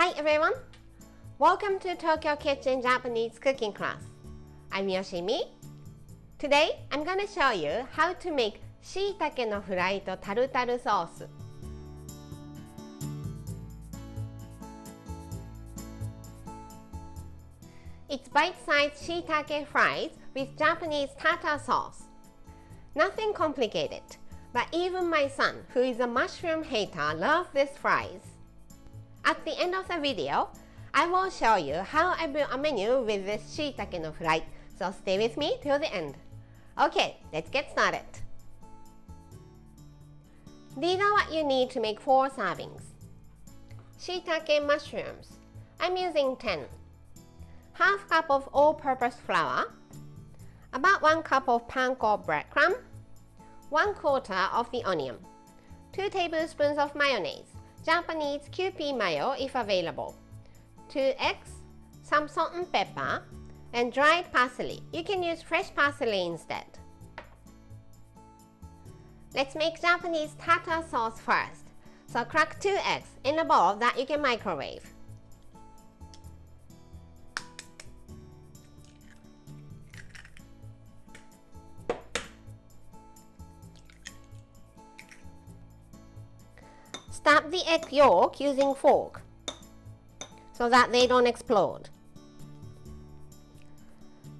Hi everyone! Welcome to Tokyo Kitchen Japanese cooking class. I'm Yoshimi. Today I'm gonna show you how to make Shiitake no fry to tartar sauce. It's bite-sized Shiitake fries with Japanese tartar sauce. Nothing complicated, but even my son, who is a mushroom hater, loves these fries. At the end of the video, I will show you how I built a menu with this shiitake no fry, so stay with me till the end. Okay, let's get started. These are what you need to make 4 servings. Shiitake mushrooms, I'm using 10. Half cup of all-purpose flour, about 1 cup of panko breadcrumb, 1/4 of the onion, 2 tablespoons of mayonnaise, Japanese Kewpie mayo if available, 2 eggs, some salt and pepper, and dried parsley. You can use fresh parsley instead. Let's make Japanese tartar sauce first. So crack 2 eggs in a bowl that you can microwave. Stab the egg yolk using fork so that they don't explode.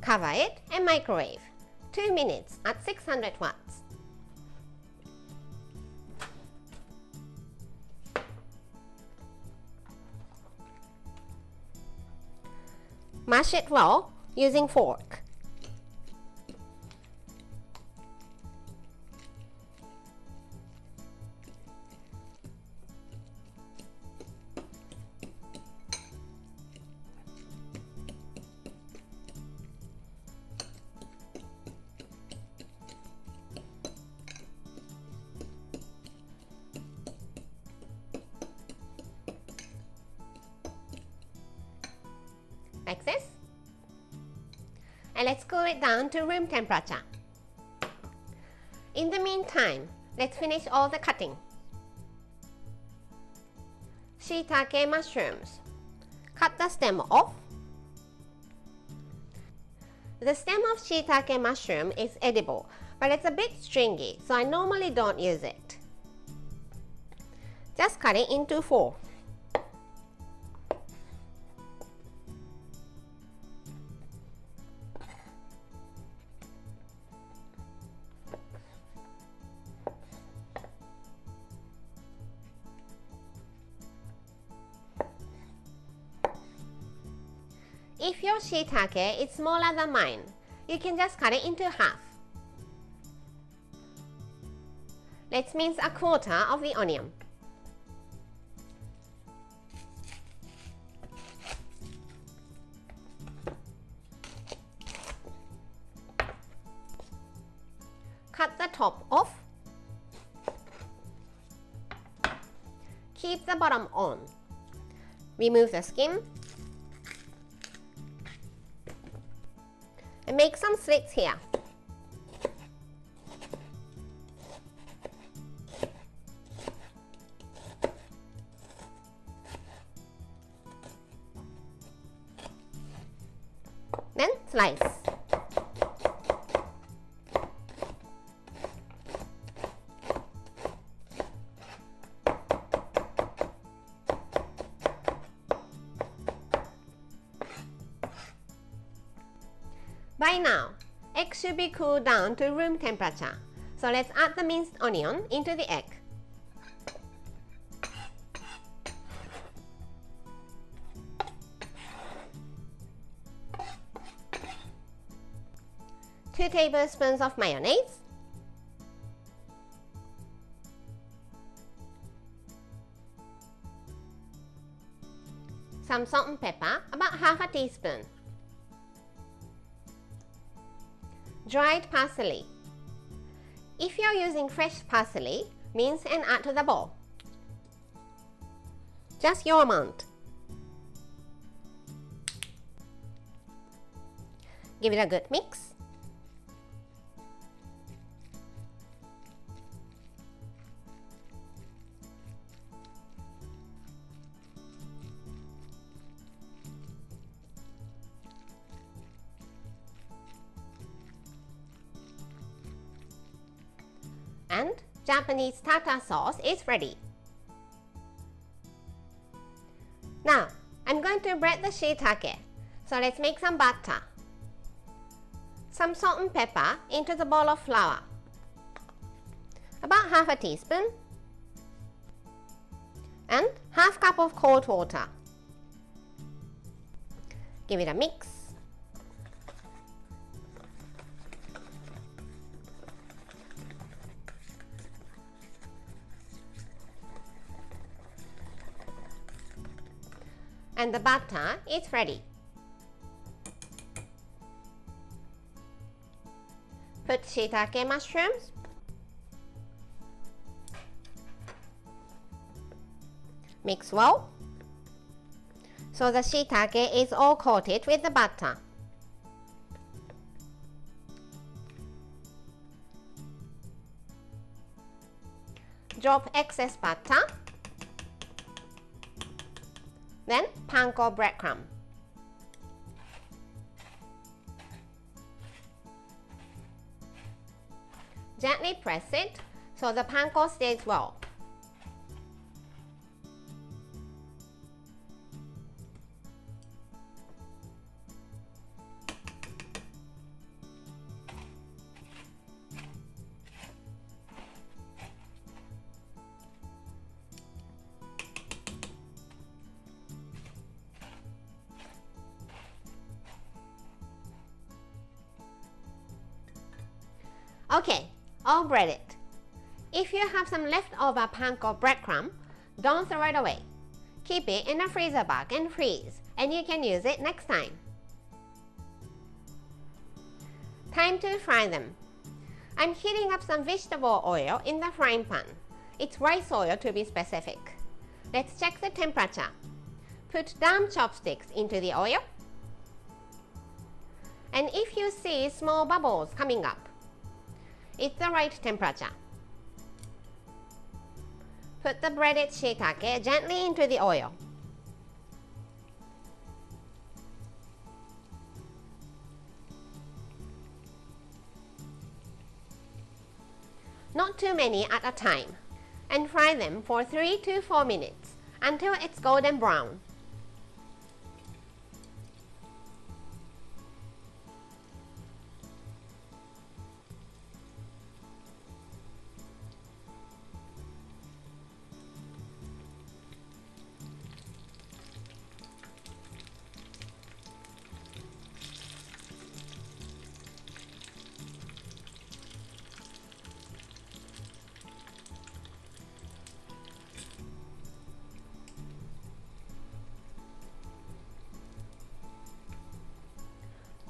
Cover it and microwave 2 minutes at 600 watts. Mash it well using fork. Like this, and let's cool it down to room temperature. In the meantime, let's finish all the cutting. Shiitake mushrooms, cut the stem off. The stem of shiitake mushroom is edible, but it's a bit stringy, so I normally don't use it. Just cut it into 4. If your shiitake is smaller than mine, you can just cut it into half. Let's mince 1/4 of the onion. Cut the top off. Keep the bottom on. Remove the skin. And make some slits here. Then slice. By now, egg should be cooled down to room temperature. So let's add the minced onion into the egg. Two tablespoons of mayonnaise. Some salt and pepper, about half a teaspoon. Dried parsley. If you're using fresh parsley, mince and add to the bowl. Just your amount. Give it a good mix. And Japanese tartar sauce is ready. Now, I'm going to bread the shiitake, so let's make some batter. Some salt and pepper into the bowl of flour. About half a teaspoon. And half cup of cold water. Give it a mix. And the batter is ready. Put shiitake mushrooms, mix well so the shiitake is all coated with the batter. Drop excess batter, then panko breadcrumb. Gently press it so the panko stays well. Okay, all breaded. If you have some leftover panko breadcrumb, don't throw it away. Keep it in a freezer bag and freeze, and you can use it next time. Time to fry them. I'm heating up some vegetable oil in the frying pan. It's rice oil to be specific. Let's check the temperature. Put down chopsticks into the oil. And if you see small bubbles coming up, it's the right temperature. Put the breaded shiitake gently into the oil. Not too many at a time, and fry them for 3 to 4 minutes until it's golden brown.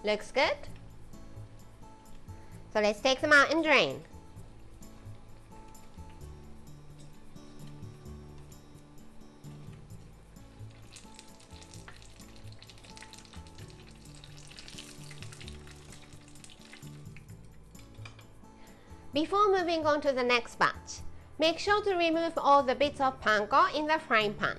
Looks good. So let's take them out and drain. Before moving on to the next batch, make sure to remove all the bits of panko in the frying pan.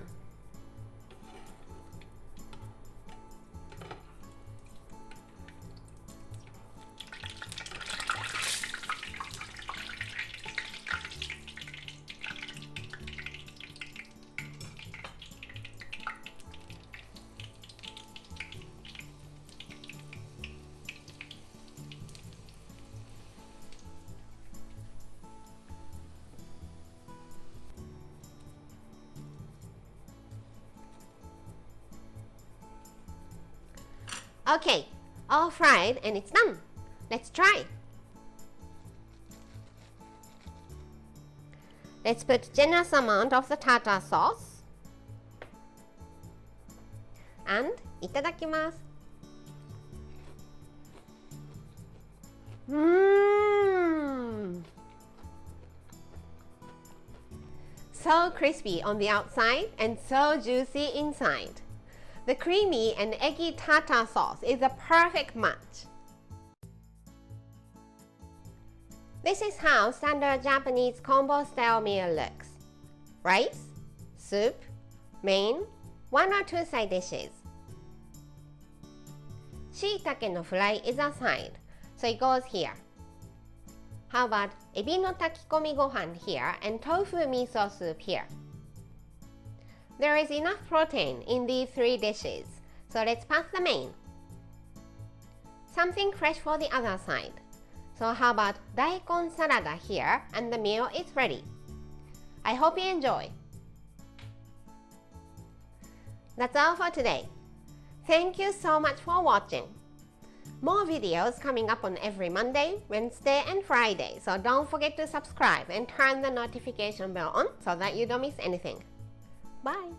Okay, all fried and it's done. Let's try. Let's put generous amount of the tartar sauce. And itadakimasu. So crispy on the outside and so juicy inside. The creamy and eggy tartar sauce is a perfect match. This is how standard Japanese combo style meal looks. Rice, soup, main, 1 or 2 side dishes. Shiitake no fry is a side, so it goes here. How about ebi no takikomi gohan here and tofu miso soup here. There is enough protein in these 3 dishes, so let's pass the main. Something fresh for the other side. So how about daikon salada here and the meal is ready. I hope you enjoy. That's all for today. Thank you so much for watching. More videos coming up on every Monday, Wednesday, and Friday, so don't forget to subscribe and turn the notification bell on so that you don't miss anything. Bye!